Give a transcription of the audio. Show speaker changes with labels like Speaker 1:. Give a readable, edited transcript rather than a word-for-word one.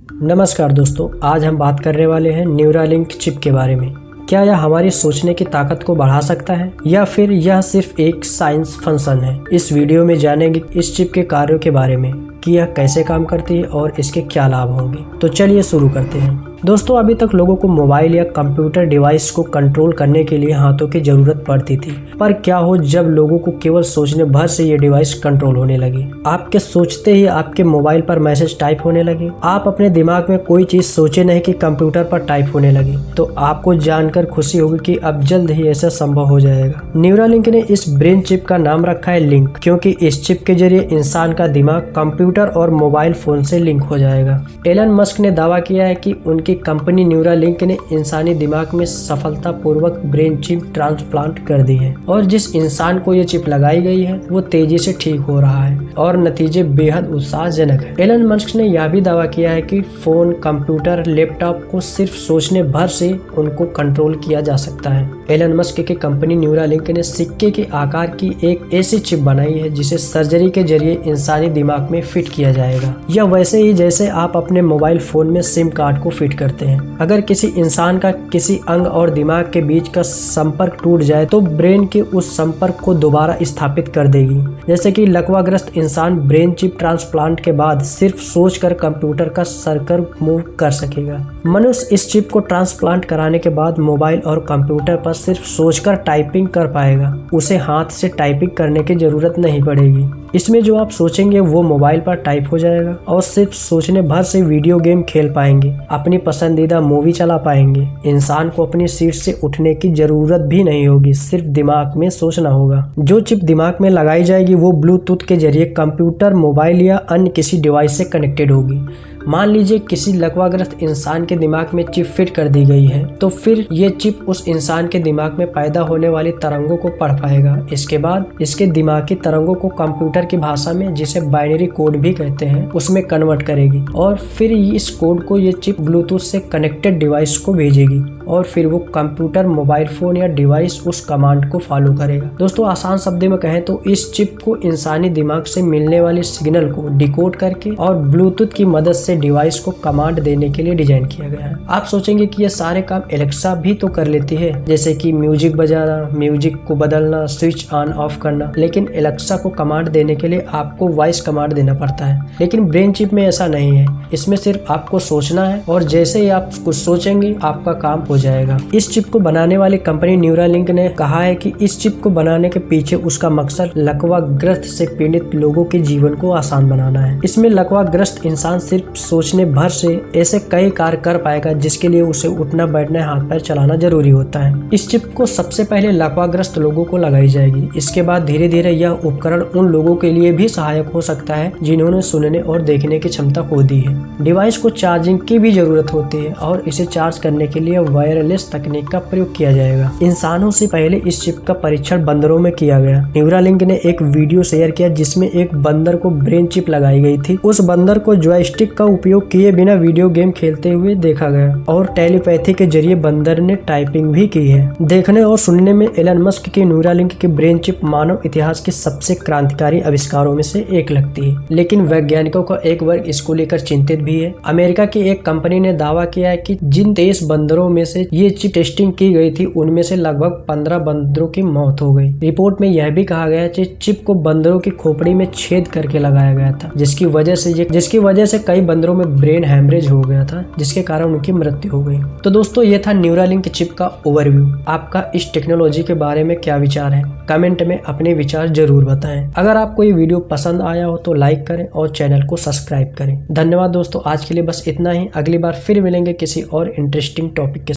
Speaker 1: नमस्कार दोस्तों, आज हम बात करने वाले हैं न्यूरालिंक चिप के बारे में। क्या यह हमारी सोचने की ताकत को बढ़ा सकता है या फिर यह सिर्फ एक साइंस फंक्शन है। इस वीडियो में जानेंगे इस चिप के कार्यों के बारे में कि यह कैसे काम करती है और इसके क्या लाभ होंगे। तो चलिए शुरू करते हैं। दोस्तों, अभी तक लोगों को मोबाइल या कंप्यूटर डिवाइस को कंट्रोल करने के लिए हाथों की जरूरत पड़ती थी, पर क्या हो जब लोगों को केवल सोचने भर से ये डिवाइस कंट्रोल होने लगी। आपके सोचते ही आपके मोबाइल पर मैसेज टाइप होने लगे। आप अपने दिमाग में कोई चीज सोचे नहीं कि कंप्यूटर पर टाइप होने लगी। तो आपको जानकर खुशी होगी कि अब जल्द ही ऐसा संभव हो जाएगा। न्यूरालिंक ने इस ब्रेन चिप का नाम रखा है लिंक, क्योंकि इस चिप के जरिए इंसान का दिमाग कंप्यूटर और मोबाइल फोन से लिंक हो जाएगा। एलन मस्क ने दावा किया है कि उनकी कंपनी न्यूरालिंक ने इंसानी दिमाग में सफलतापूर्वक ब्रेन चिप ट्रांसप्लांट कर दी है और जिस इंसान को ये चिप लगाई गई है वो तेजी से ठीक हो रहा है और नतीजे बेहद उत्साहजनक है। एलन मस्क ने यह भी दावा किया है कि फोन, कंप्यूटर, लैपटॉप को सिर्फ सोचने भर से उनको कंट्रोल किया जा सकता है। एलन मस्क की कंपनी न्यूरालिंक ने सिक्के के आकार की एक ऐसी चिप बनाई है जिसे सर्जरी के जरिए इंसानी दिमाग में फिट किया जाएगा। यह वैसे ही जैसे आप अपने मोबाइल फोन में सिम कार्ड को फिट करते हैं। अगर किसी इंसान का किसी अंग और दिमाग के बीच का संपर्क टूट जाए तो ब्रेन के उस संपर्क को दोबारा स्थापित कर देगी। जैसे कि लकवाग्रस्त इंसान ब्रेन चिप ट्रांसप्लांट के बाद सिर्फ सोचकर कंप्यूटर का सर्कल मूव कर सकेगा। मनुष्य इस चिप को ट्रांसप्लांट कराने के बाद मोबाइल और कंप्यूटर पर सिर्फ सोचकर टाइपिंग कर पाएगा। उसे हाथ से टाइपिंग करने की जरूरत नहीं पड़ेगी। इसमें जो आप सोचेंगे वो मोबाइल पर टाइप हो जाएगा और सिर्फ सोचने भर से वीडियो गेम खेल पाएंगे, अपनी पसंदीदा मूवी चला पाएंगे। इंसान को अपनी सीट से उठने की जरूरत भी नहीं होगी, सिर्फ दिमाग में सोचना होगा। जो चिप दिमाग में लगाई जाएगी वो ब्लूटूथ के जरिए कंप्यूटर, मोबाइल या अन्य किसी डिवाइस से कनेक्टेड होगी। मान लीजिए किसी लकवाग्रस्त इंसान के दिमाग में चिप फिट कर दी गई है, तो फिर ये चिप उस इंसान के दिमाग में पैदा होने वाली तरंगों को पढ़ पाएगा। इसके बाद इसके दिमागी तरंगों को कंप्यूटर की भाषा में, जिसे बाइनरी कोड भी कहते हैं, उसमें कन्वर्ट करेगी और फिर इस कोड को ये चिप ब्लूटूथ से कनेक्टेड डिवाइस को भेजेगी और फिर वो कंप्यूटर, मोबाइल फोन या डिवाइस उस कमांड को फॉलो करेगा। दोस्तों, आसान शब्दों में कहें तो इस चिप को इंसानी दिमाग से मिलने वाले सिग्नल को डिकोड करके और ब्लूटूथ की मदद से डिवाइस को कमांड देने के लिए डिजाइन किया गया है। आप सोचेंगे कि ये सारे काम एलेक्सा भी तो कर लेती है, जैसे कि म्यूजिक बजाना, म्यूजिक को बदलना, स्विच ऑन ऑफ करना, लेकिन एलेक्सा को कमांड देने के लिए आपको वॉइस कमांड देना पड़ता है। लेकिन ब्रेन चिप में ऐसा नहीं है। इसमें सिर्फ आपको सोचना है और जैसे ही आप कुछ सोचेंगे आपका काम हो जाएगा। इस चिप को बनाने वाली कंपनी न्यूरालिंक ने कहा है कि इस चिप को बनाने के पीछे उसका मकसद लकवाग्रस्त से पीड़ित लोगों के जीवन को आसान बनाना है। इसमें लकवाग्रस्त इंसान सिर्फ सोचने भर से ऐसे कई कार्य कर पाएगा जिसके लिए उसे उठना, बैठना, हाथ पैर चलाना जरूरी होता है। इस चिप को सबसे पहले लकवाग्रस्त लोगों को लगाई जाएगी। इसके बाद धीरे धीरे यह उपकरण उन लोगों के लिए भी सहायक हो सकता है जिन्होंने सुनने और देखने की क्षमता खो दी है। डिवाइस को चार्जिंग की भी जरूरत होती है और इसे चार्ज करने के लिए वायरलेस तकनीक का प्रयोग किया जाएगा। इंसानों से पहले इस चिप का परीक्षण बंदरों में किया गया। न्यूरालिंक ने एक वीडियो शेयर किया जिसमें एक बंदर को ब्रेन चिप लगाई गई थी। उस बंदर को जॉयस्टिक का उपयोग किए बिना वीडियो गेम खेलते हुए देखा गया और टेलीपैथी के जरिए बंदर ने टाइपिंग भी की है। देखने और सुनने में एलन मस्क की न्यूरालिंक की ब्रेन चिप मानव इतिहास के सबसे क्रांतिकारी आविष्कारों में से एक लगती है, लेकिन वैज्ञानिकों का एक वर्ग इसको लेकर चिंतित भी है। अमेरिका की एक कंपनी ने दावा किया है कि जिन 23 बंदरों में से ये चिप टेस्टिंग की गई थी उनमें से लगभग 15 बंदरों की मौत हो गई। रिपोर्ट में यह भी कहा गया कि चिप को बंदरों की खोपड़ी में छेद करके लगाया गया था, जिसकी वजह से कई बंदरों में ब्रेन हैमरेज हो गया था, जिसके कारण उनकी मृत्यु हो गई। तो दोस्तों, ये था न्यूरालिंक चिप का ओवरव्यू। आपका इस टेक्नोलॉजी के बारे में क्या विचार है? कमेंट में अपने विचार जरूर बताएं। अगर आपको ये वीडियो पसंद आया हो तो लाइक करें और चैनल को सब्सक्राइब करें। धन्यवाद दोस्तों, आज के लिए बस इतना ही। अगली बार फिर मिलेंगे किसी और इंटरेस्टिंग टॉपिक के